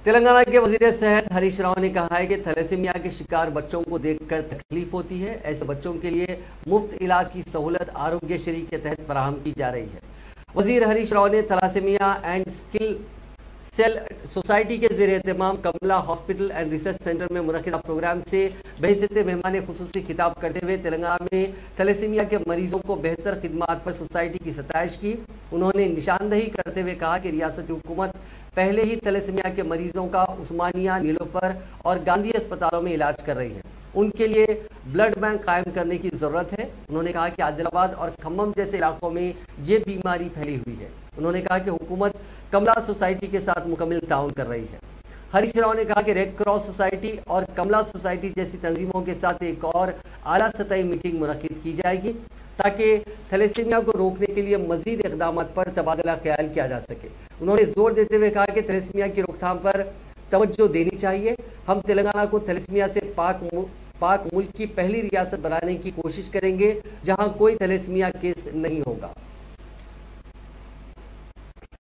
تلنگانہ کے وزیر صحت ہریش راؤ نے کہا ہے کہ تھیلیسیمیا کے شکار بچوں کو دیکھ کر تکلیف ہوتی ہے. ایسے بچوں کے لیے مفت علاج کی سہولت آروگیہ شری کے تحت فراہم کی جا رہی ہے. وزیر ہریش راؤ نے thalassemia and sickle cell society کے زیر اہتمام Kamala hospital and research centre میں منعقدہ پروگرام سے بحیثیت مہمان خصوصی خطاب کرتے ہوئے تلنگانہ میں تھیلیسیمیا کے مریضوں کو بہتر خدمات پر سوسائٹی کی ستائش کی. انہوں نے نشاندہی کرتے ہوئے کہا کہ ریاستی حکومت پہلے ہی تھیلیسیمیا کے مریضوں کا عثمانیہ، نیلوفر اور گاندھی اسپتالوں میں علاج کر رہی ہے. ان کے لیے بلڈ بینک قائم کرنے کی ضرورت ہے. انہوں نے کہا کہ عادل آباد اور کھمم جیسے علاقوں میں یہ بیماری پھیلی ہوئی ہے. انہوں نے کہا کہ حکومت کملا سوسائٹی کے ساتھ مکمل تعاون کر رہی ہے. ہریش راؤ نے کہا کہ ریڈ کراس سوسائٹی اور کملا سوسائٹی جیسی تنظیموں کے ساتھ ایک اور اعلیٰ سطحی میٹنگ منعقد کی جائے گی تاکہ تھیلیسیمیا کو روکنے کے لیے مزید اقدامات پر تبادلہ خیال کیا جا سکے. انہوں نے زور دیتے ہوئے کہا کہ تھیلیسیمیا کی روک تھام پر توجہ دینی چاہیے. ہم تلنگانہ کو تھیلیسیمیا سے پاک ملک کی پہلی ریاست بنانے کی کوشش کریں گے جہاں کوئی تھیلیسیمیا کیس نہیں ہوگا.